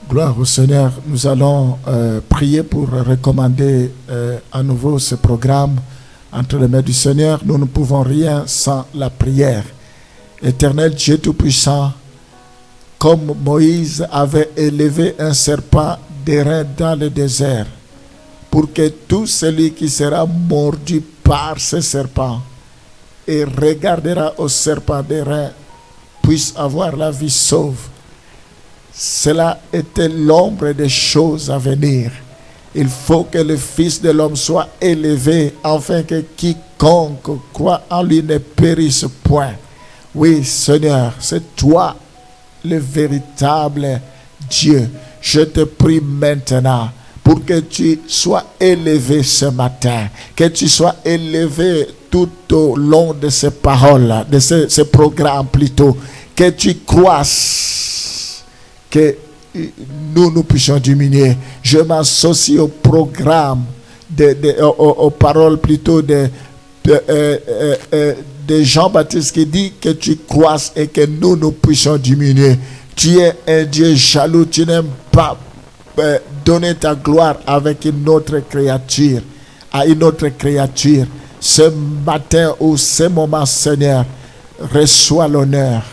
Gloire au Seigneur. Nous allons prier pour recommander à nouveau ce programme entre les mains du Seigneur. Nous ne pouvons rien sans la prière. Éternel Dieu Tout-Puissant, comme Moïse avait élevé un serpent d'airain dans le désert, pour que tout celui qui sera mordu par ce serpent et regardera au serpent d'airain puisse avoir la vie sauve. Cela était l'ombre des choses à venir. Il faut que le Fils de l'homme soit élevé, afin que quiconque croit en lui ne périsse point. Oui, Seigneur, c'est toi le véritable Dieu. Je te prie maintenant pour que tu sois élevé ce matin, que tu sois élevé tout au long de ces paroles, de ce programme plutôt, que tu croisses, que nous puissions diminuer. Je m'associe au programme, aux paroles plutôt de Jean-Baptiste qui dit que tu croisses et que nous puissions diminuer. Tu es un Dieu jaloux, tu n'aimes pas donner ta gloire avec une autre créature, à une autre créature. Ce matin ou ce moment, Seigneur, reçois l'honneur.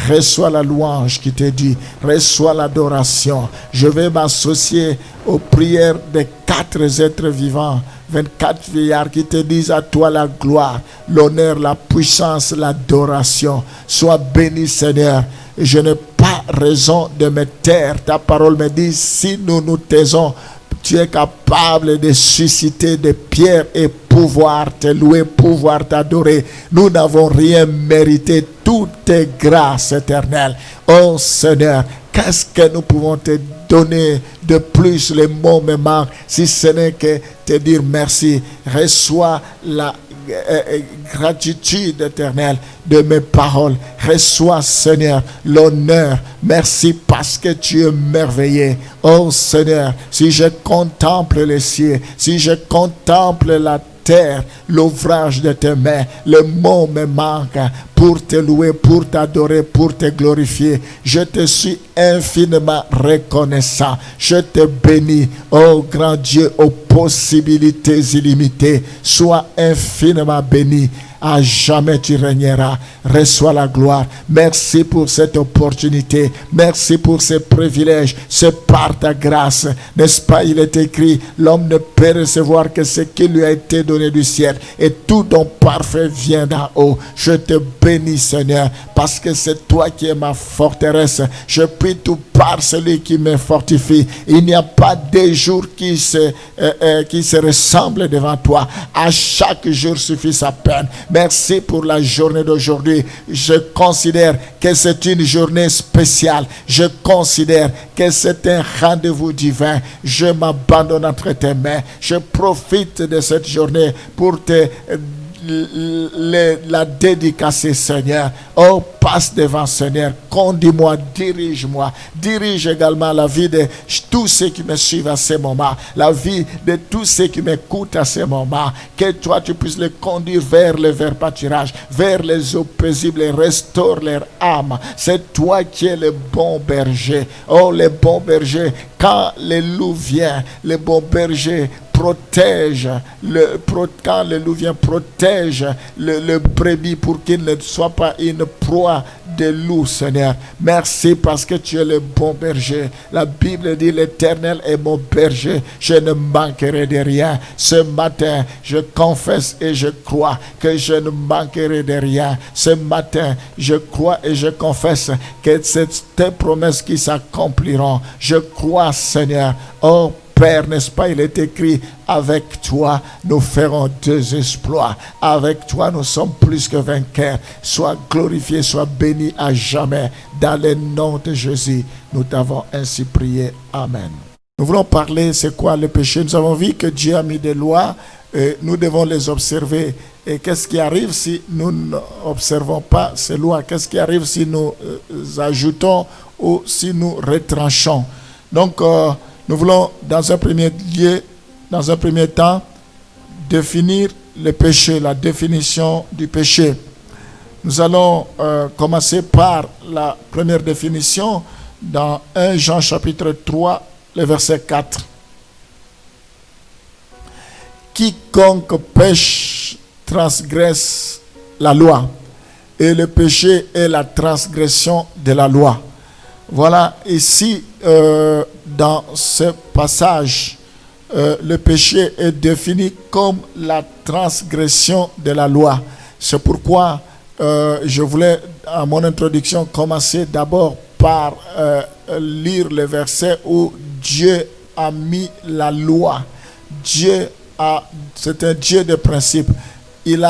Reçois la louange qui te dit, reçois l'adoration. Je vais m'associer aux prières des 4 êtres vivants, 24 vieillards qui te disent à toi la gloire, l'honneur, la puissance, l'adoration. Sois béni, Seigneur. Je n'ai pas raison de me taire. Ta parole me dit, si nous nous taisons, tu es capable de susciter des pierres et pouvoir te louer, pouvoir t'adorer. Nous n'avons rien mérité. Tout est grâce éternelle. Oh Seigneur, qu'est-ce que nous pouvons te donner de plus? Les mots me manquent, si ce n'est que te dire merci. Reçois la gratitude éternelle de mes paroles. Reçois, Seigneur, l'honneur. Merci parce que tu es merveilleux. Oh Seigneur, si je contemple les cieux, si je contemple la terre, l'ouvrage de tes mains, le mot me manque pour te louer, pour t'adorer, pour te glorifier. Je te suis infiniment reconnaissant. Je te bénis, oh grand Dieu, aux possibilités illimitées. Sois infiniment béni. À jamais tu régneras. Reçois la gloire. Merci pour cette opportunité. Merci pour ce privilège. C'est par ta grâce. N'est-ce pas, il est écrit, l'homme ne peut recevoir que ce qui lui a été donné du ciel. Et tout don parfait vient d'en haut. Je te bénis, Seigneur, parce que c'est toi qui es ma forteresse. Je prie tout par celui qui me fortifie. Il n'y a pas de jour qui se ressemble devant toi. À chaque jour suffit sa peine. Merci pour la journée d'aujourd'hui. Je considère que c'est une journée spéciale. Je considère que c'est un rendez-vous divin. Je m'abandonne entre tes mains. Je profite de cette journée pour la dédicacer, Seigneur. Oh, passe devant, Seigneur. Conduis-moi, dirige-moi. Dirige également la vie de tous ceux qui me suivent à ce moment. La vie de tous ceux qui m'écoutent à ce moment. Que toi, tu puisses les conduire vers le vert pâturage, vers les eaux paisibles et restaure leur âme. C'est toi qui es le bon berger. Oh, le bon berger. Quand le loup vient, le bon berger protège, quand le loup vient, protège le brebis pour qu'il ne soit pas une proie de loup, Seigneur. Merci parce que tu es le bon berger. La Bible dit, l'Éternel est mon berger, je ne manquerai de rien. Ce matin, je confesse et je crois que je ne manquerai de rien. Ce matin, je crois et je confesse que c'est tes promesses qui s'accompliront. Je crois, Seigneur. Oh Père, n'est-ce pas, il est écrit, avec toi, nous ferons 2 exploits. Avec toi, nous sommes plus que vainqueurs. Sois glorifié, sois béni à jamais. Dans le nom de Jésus, nous t'avons ainsi prié. Amen. Nous voulons parler, c'est quoi le péché? Nous avons vu que Dieu a mis des lois, et nous devons les observer. Et qu'est-ce qui arrive si nous n'observons pas ces lois? Qu'est-ce qui arrive si nous ajoutons ou si nous retranchons? Donc, nous voulons, dans un premier lieu, dans un premier temps, définir le péché, la définition du péché. Nous allons commencer par la première définition. dans 1 Jean chapitre 3, le verset 4. Quiconque pêche transgresse la loi, et le péché est la transgression de la loi. Voilà, ici, dans ce passage, le péché est défini comme la transgression de la loi. C'est pourquoi je voulais, à mon introduction, commencer d'abord par lire le verset où Dieu a mis la loi. C'est un Dieu de principe. Il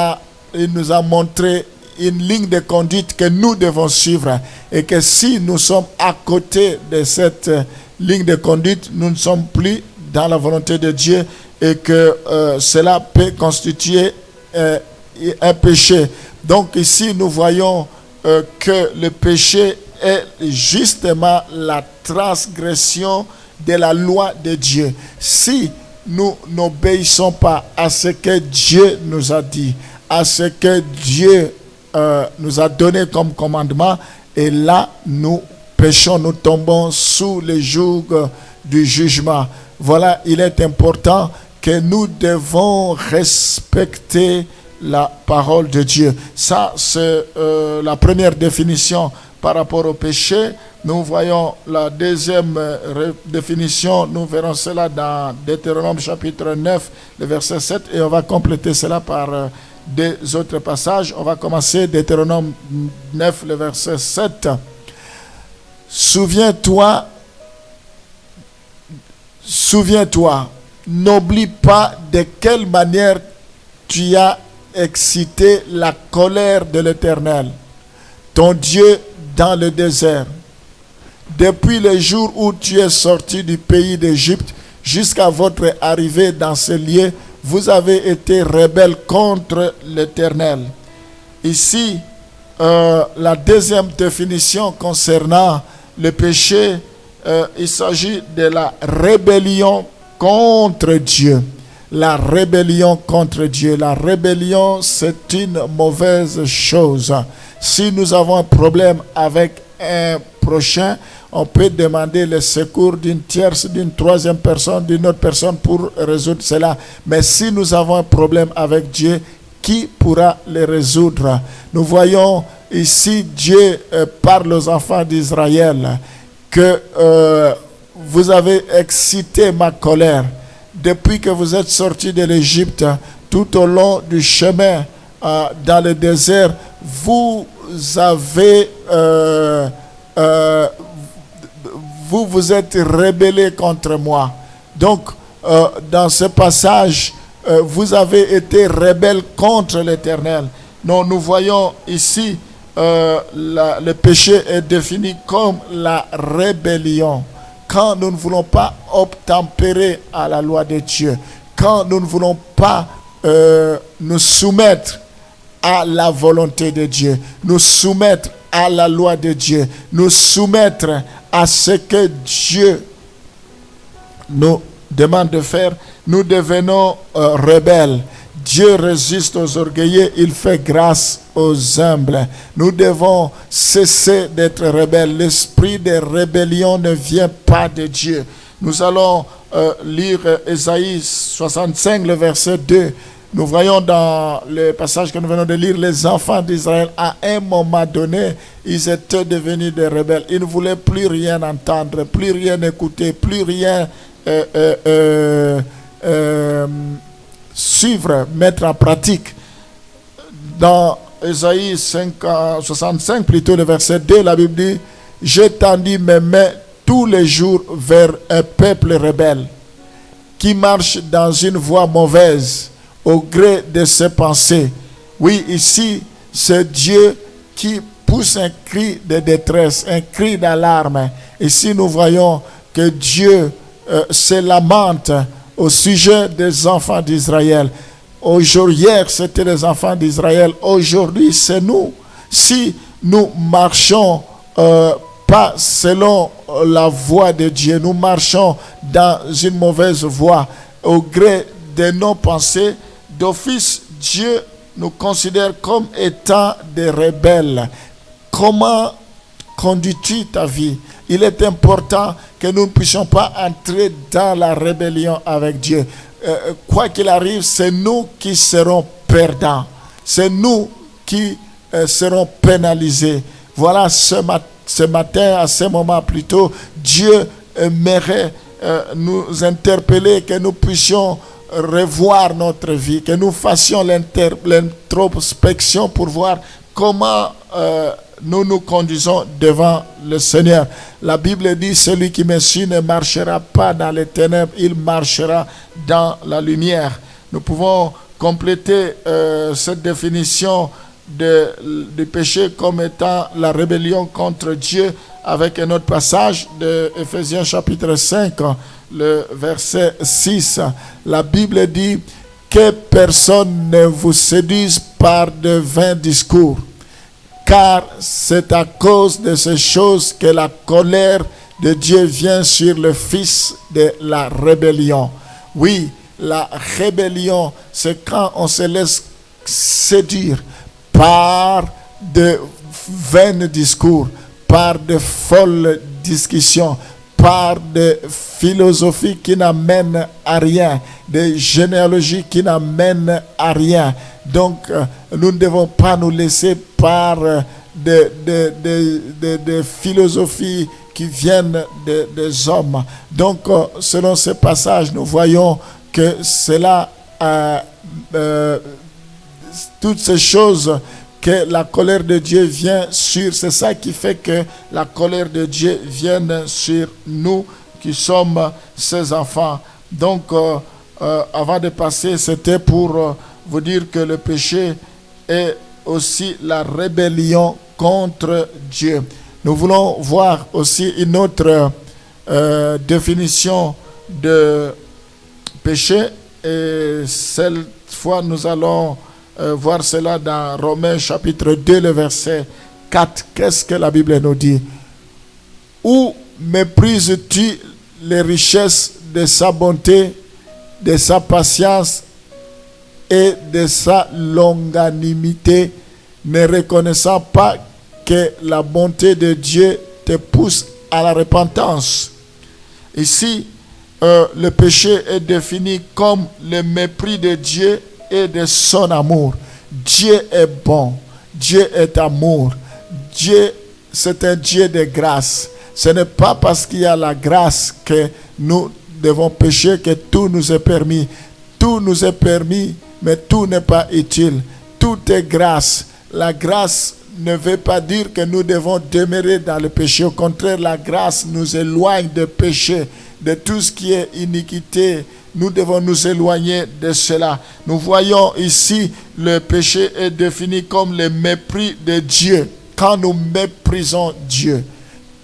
nous a montré une ligne de conduite que nous devons suivre, et que si nous sommes à côté de cette ligne de conduite, nous ne sommes plus dans la volonté de Dieu, et que cela peut constituer un péché. Donc ici, nous voyons que le péché est justement la transgression de la loi de Dieu. Si nous n'obéissons pas à ce que Dieu nous a dit, à ce que Dieu nous a donné comme commandement, et là nous péchons, nous tombons sous le joug du jugement. Voilà, il est important que nous devons respecter la parole de Dieu. Ça, c'est la première définition par rapport au péché. Nous voyons la deuxième définition, nous verrons cela dans Deutéronome chapitre 9, le verset 7, et on va compléter cela par deux autres passages. On va commencer Deutéronome 9, le verset 7. Souviens-toi, n'oublie pas de quelle manière tu as excité la colère de l'Éternel, ton Dieu, dans le désert. Depuis le jour où tu es sorti du pays d'Égypte jusqu'à votre arrivée dans ce lieu, vous avez été rebelles contre l'Éternel. Ici, la deuxième définition concernant le péché, il s'agit de la rébellion contre Dieu. La rébellion contre Dieu. La rébellion, c'est une mauvaise chose. Si nous avons un problème avec un prochain, on peut demander le secours d'une tierce, d'une troisième personne, d'une autre personne pour résoudre cela. Mais si nous avons un problème avec Dieu, qui pourra le résoudre? Nous voyons ici Dieu parle aux enfants d'Israël que vous avez excité ma colère. Depuis que vous êtes sortis de l'Égypte, tout au long du chemin dans le désert, vous avez vous êtes rebellés contre moi. Donc, dans ce passage, vous avez été rebelles contre l'Éternel. Non, nous voyons ici, le péché est défini comme la rébellion. Quand nous ne voulons pas obtempérer à la loi de Dieu, quand nous ne voulons pas nous soumettre à la volonté de Dieu, nous soumettre à la loi de Dieu, nous soumettre à ce que Dieu nous demande de faire, nous devenons rebelles. Dieu résiste aux orgueilleux, il fait grâce aux humbles. Nous devons cesser d'être rebelles. L'esprit de rébellion ne vient pas de Dieu. Nous allons lire Ésaïe 65, le verset 2. Nous voyons dans le passage que nous venons de lire, les enfants d'Israël, à un moment donné, ils étaient devenus des rebelles. Ils ne voulaient plus rien entendre, plus rien écouter, plus rien suivre, mettre en pratique. Dans Ésaïe 65, plutôt le verset 2, la Bible dit « Je tendis mes mains tous les jours vers un peuple rebelle qui marche dans une voie mauvaise au gré de ses pensées. » Oui, ici, c'est Dieu qui pousse un cri de détresse, un cri d'alarme. Ici, nous voyons que Dieu se lamente au sujet des enfants d'Israël. Hier, c'était les enfants d'Israël. Aujourd'hui, c'est nous. Si nous marchons pas selon la voie de Dieu, nous marchons dans une mauvaise voie, au gré de nos pensées, d'office, Dieu nous considère comme étant des rebelles. Comment conduis-tu ta vie? Il est important que nous ne puissions pas entrer dans la rébellion avec Dieu. Quoi qu'il arrive, c'est nous qui serons perdants. C'est nous qui seront pénalisés. Voilà, ce matin, à ce moment plutôt, Dieu aimerait nous interpeller, que nous puissions revoir notre vie, que nous fassions l'introspection pour voir comment nous nous conduisons devant le Seigneur. La Bible dit, celui qui me suit ne marchera pas dans les ténèbres, il marchera dans la lumière. Nous pouvons compléter cette définition du péché comme étant la rébellion contre Dieu avec un autre passage de Éphésiens chapitre 5, le verset 6. La Bible dit que personne ne vous séduise par de vains discours, car c'est à cause de ces choses que la colère de Dieu vient sur le fils de la rébellion. Oui, la rébellion, c'est quand on se laisse séduire par de vains discours, par de folles discussions, par de philosophies qui n'amènent à rien, de généalogies qui n'amènent à rien. Donc, nous ne devons pas nous laisser par des philosophies qui viennent des hommes. Donc, selon ce passage, nous voyons que cela, toutes ces choses que la colère de Dieu vient sur, c'est ça qui fait que la colère de Dieu vienne sur nous qui sommes ses enfants. Donc, avant de passer, c'était pour vous dire que le péché est aussi la rébellion contre Dieu. Nous voulons voir aussi une autre définition de péché, et cette fois nous allons voir cela dans Romains chapitre 2, le verset 4. Qu'est-ce que la Bible nous dit? Où méprises-tu les richesses de sa bonté, de sa patience et de sa longanimité, ne reconnaissant pas que la bonté de Dieu te pousse à la repentance? Ici, le péché est défini comme le mépris de Dieu et de son amour. Dieu est bon, Dieu est amour, Dieu, c'est un Dieu de grâce. Ce n'est pas parce qu'il y a la grâce que nous devons pécher que tout nous est permis. Tout nous est permis, mais tout n'est pas utile. Tout est grâce. La grâce ne veut pas dire que nous devons demeurer dans le péché. Au contraire, la grâce nous éloigne de péché, de tout ce qui est iniquité. Nous devons nous éloigner de cela. Nous voyons ici le péché est défini comme le mépris de Dieu. Quand nous méprisons Dieu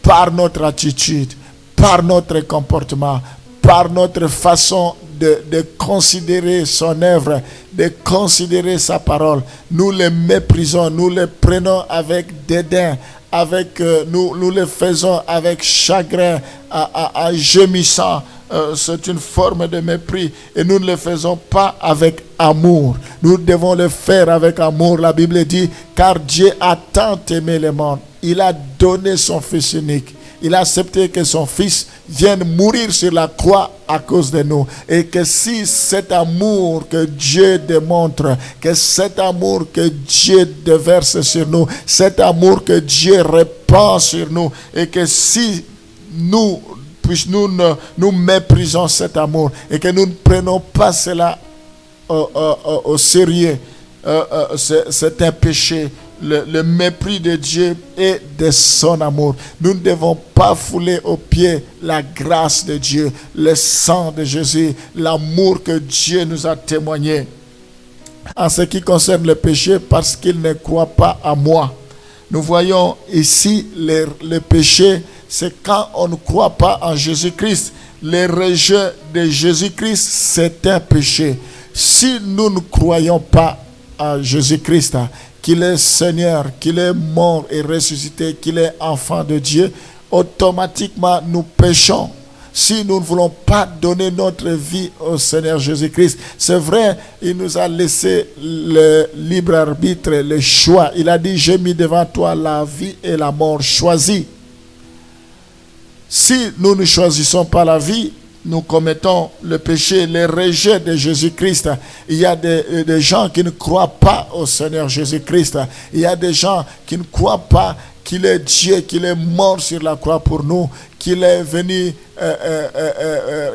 par notre attitude, par notre comportement, par notre façon de considérer son œuvre, de considérer sa parole, nous le méprisons, nous le prenons avec dédain, nous le faisons avec chagrin, en gémissant. C'est une forme de mépris et nous ne le faisons pas avec amour. Nous devons le faire avec amour. La Bible dit, car Dieu a tant aimé le monde, il a donné son Fils unique. Il a accepté que son Fils vienne mourir sur la croix à cause de nous. Et que si cet amour que Dieu démontre, que cet amour que Dieu déverse sur nous, cet amour que Dieu répand sur nous, et que si nous méprisons cet amour et que nous ne prenons pas cela au sérieux, c'est un péché. Le mépris de Dieu et de son amour. Nous ne devons pas fouler aux pieds la grâce de Dieu, le sang de Jésus, l'amour que Dieu nous a témoigné. En ce qui concerne le péché, parce qu'il ne croit pas à moi. Nous voyons ici le péché, c'est quand on ne croit pas en Jésus-Christ. Le rejet de Jésus-Christ, c'est un péché. Si nous ne croyons pas en Jésus-Christ, qu'il est Seigneur, qu'il est mort et ressuscité, qu'il est enfant de Dieu, automatiquement nous péchons. si nous ne voulons pas donner notre vie au Seigneur Jésus-Christ, c'est vrai, il nous a laissé le libre arbitre, le choix. Il a dit, j'ai mis devant toi la vie et la mort, choisis. Si nous ne choisissons pas la vie, nous commettons le péché, le rejet de Jésus-Christ. Il y a des gens qui ne croient pas au Seigneur Jésus-Christ. Il y a des gens qui ne croient pas qu'il est Dieu, qu'il est mort sur la croix pour nous, qu'il est venu,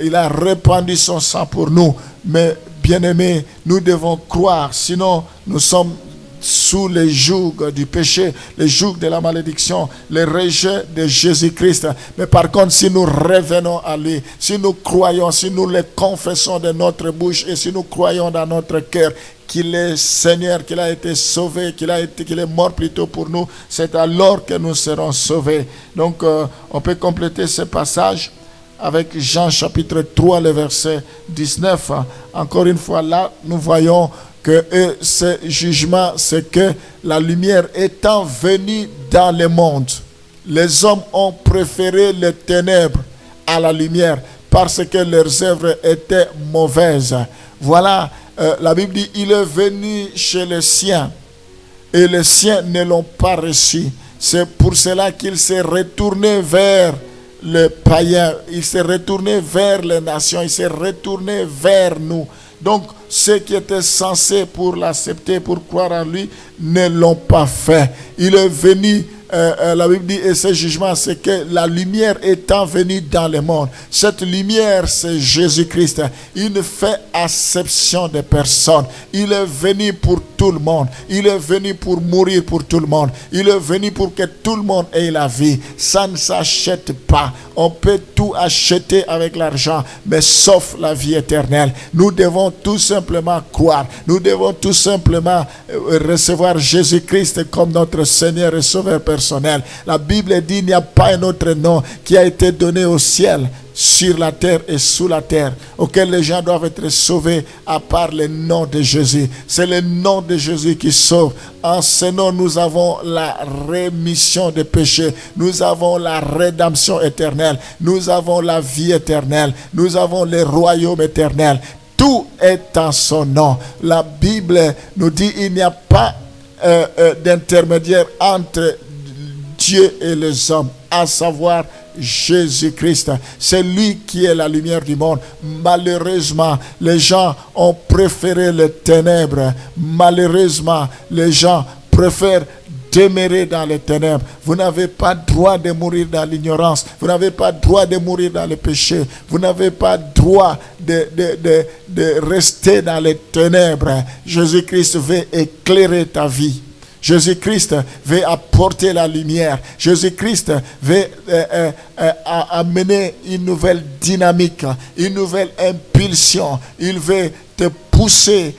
il a répandu son sang pour nous. Mais bien-aimés, nous devons croire, sinon nous sommes sous le joug du péché, le joug de la malédiction, le rejet de Jésus-Christ. Mais par contre, si nous revenons à lui, si nous croyons, si nous le confessons de notre bouche et si nous croyons dans notre cœur qu'il est Seigneur, qu'il a été sauvé, qu'il est mort plutôt pour nous, c'est alors que nous serons sauvés. Donc, on peut compléter ce passage avec Jean chapitre 3, le verset 19. Encore une fois, là, nous voyons que ce jugement, c'est que la lumière étant venue dans le monde, les hommes ont préféré les ténèbres à la lumière parce que leurs œuvres étaient mauvaises. Voilà, la Bible dit, il est venu chez les siens et les siens ne l'ont pas reçu. C'est pour cela qu'il s'est retourné vers les païens, il s'est retourné vers les nations, il s'est retourné vers nous. Donc, ceux qui étaient censés pour l'accepter, pour croire en lui, ne l'ont pas fait. Il est venu, la Bible dit, et ce jugement, c'est que la lumière étant venue dans le monde. Cette lumière, c'est Jésus-Christ. Il ne fait acception de personne. Il est venu pour tout le monde. Il est venu pour mourir pour tout le monde. Il est venu pour que tout le monde ait la vie. Ça ne s'achète pas. On peut tout acheter avec l'argent, mais sauf la vie éternelle. Nous devons tout simplement croire. Nous devons tout simplement recevoir Jésus-Christ comme notre Seigneur et Sauveur personnel. La Bible dit qu'il n'y a pas un autre nom qui a été donné au ciel, sur la terre et sous la terre, auquel les gens doivent être sauvés à part le nom de Jésus. C'est le nom de Jésus qui sauve. En ce nom, nous avons la rémission des péchés. Nous avons la rédemption éternelle. Nous avons la vie éternelle. Nous avons le royaume éternel. Tout est en son nom. La Bible nous dit qu'il n'y a pas d'intermédiaire entre Dieu et les hommes, à savoir Jésus-Christ. C'est lui qui est la lumière du monde. Malheureusement, les gens ont préféré les ténèbres. Malheureusement, les gens préfèrent demeurer dans les ténèbres. Vous n'avez pas droit de mourir dans l'ignorance. Vous n'avez pas droit de mourir dans le péché. Vous n'avez pas droit de rester dans les ténèbres. Jésus-Christ veut éclairer ta vie. Jésus-Christ veut apporter la lumière. Jésus-Christ veut amener une nouvelle dynamique, une nouvelle impulsion. Il veut te pousser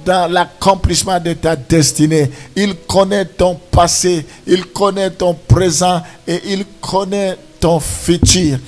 dans l'accomplissement de ta destinée. Il connaît ton passé, il connaît ton présent et il connaît ton futur.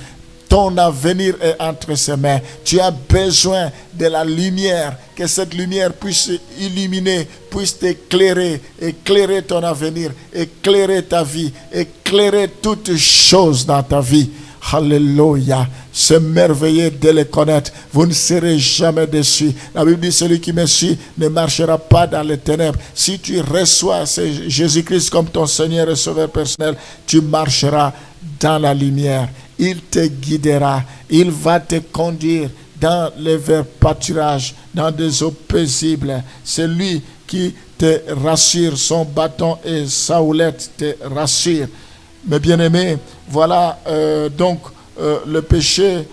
Ton avenir est entre ses mains. Tu as besoin de la lumière, que cette lumière puisse illuminer, puisse t'éclairer, éclairer ton avenir, éclairer ta vie, éclairer toutes choses dans ta vie. Alléluia. C'est merveilleux de les connaître. Vous ne serez jamais déçus. La Bible dit, celui qui me suit ne marchera pas dans les ténèbres. Si tu reçois Jésus-Christ comme ton Seigneur et Sauveur personnel, tu marcheras dans la lumière. Il te guidera. Il va te conduire dans les verts pâturages, dans des eaux paisibles. C'est lui qui te rassure. Son bâton et sa houlette te rassurent. Mes bien-aimés, voilà donc le péché,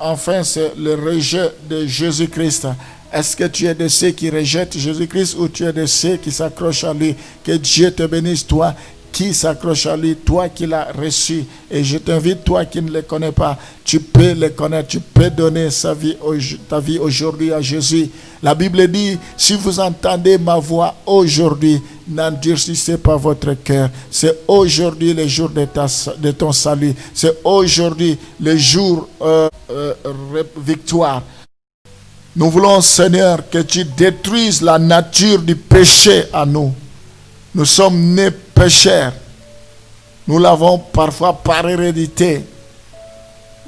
enfin, c'est le rejet de Jésus-Christ. Est-ce que tu es de ceux qui rejettent Jésus-Christ ou tu es de ceux qui s'accrochent à lui? Que Dieu te bénisse, toi qui s'accroche à lui, toi qui l'as reçu. Et je t'invite, toi qui ne le connais pas, tu peux le connaître, tu peux donner ta vie aujourd'hui à Jésus. La Bible dit, si vous entendez ma voix aujourd'hui, n'endurcissez pas votre cœur. C'est aujourd'hui le jour de ton salut. C'est aujourd'hui le jour victoire. Nous voulons, Seigneur, que tu détruises la nature du péché à nous. Nous sommes nés pécheurs. Nous l'avons parfois par hérédité.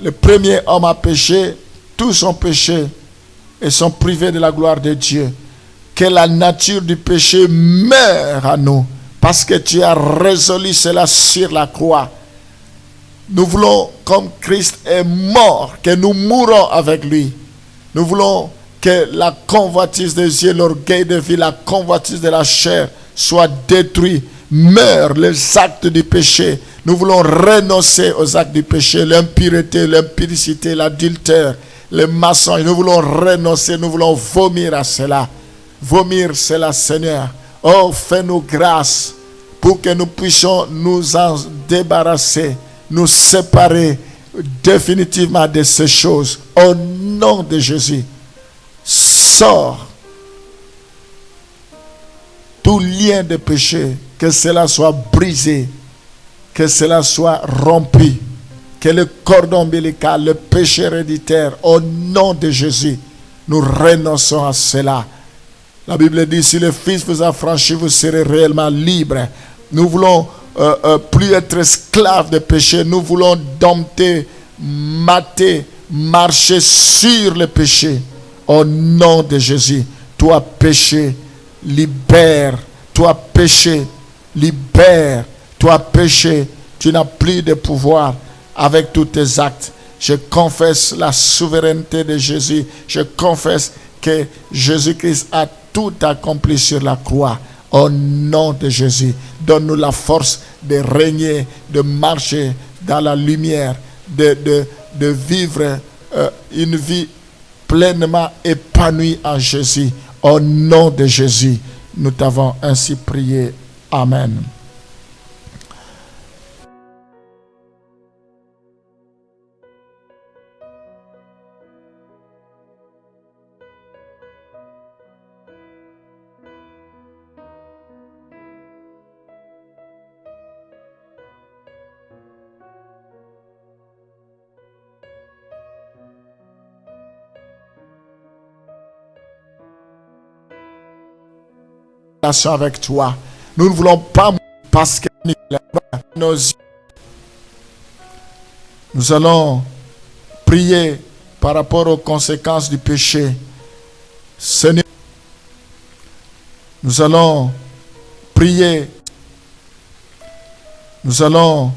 le premier homme a péché, tous ont péché et sont privés de la gloire de Dieu. Que la nature du péché meure à nous, parce que tu as résolu cela sur la croix. Nous voulons, comme Christ est mort, que nous mourons avec lui. Nous voulons que la convoitise des yeux, l'orgueil de vie, la convoitise de la chair soit détruite. Meurent les actes du péché. Nous voulons renoncer aux actes du péché, l'impureté, l'impudicité, l'adultère, le mensonge. Nous voulons renoncer, nous voulons vomir à cela. Vomir cela, Seigneur. Oh, fais-nous grâce pour que nous puissions nous en débarrasser, nous séparer définitivement de ces choses. Au nom de Jésus, sors tout lien de péché, que cela soit brisé, que cela soit rompu, que le cordon ombilical, le péché héréditaire, au nom de Jésus, nous renonçons à cela. La Bible dit, si le Fils vous a franchi, vous serez réellement libre. Nous voulons plus être esclaves de péché. Nous voulons dompter, mater, marcher sur le péché. Au nom de Jésus, toi péché, libère. Toi péché, libère. Toi péché, tu n'as plus de pouvoir avec tous tes actes. Je confesse la souveraineté de Jésus. Je confesse que Jésus-Christ a tout accompli sur la croix. Au nom de Jésus, donne-nous la force de régner, de marcher dans la lumière, de vivre une vie pleinement épanouie en Jésus. Au nom de Jésus, nous t'avons ainsi prié. Amen. Avec toi. Nous ne voulons pas parce que nos yeux. Nous allons prier par rapport aux conséquences du péché. Seigneur, nous allons prier. Nous allons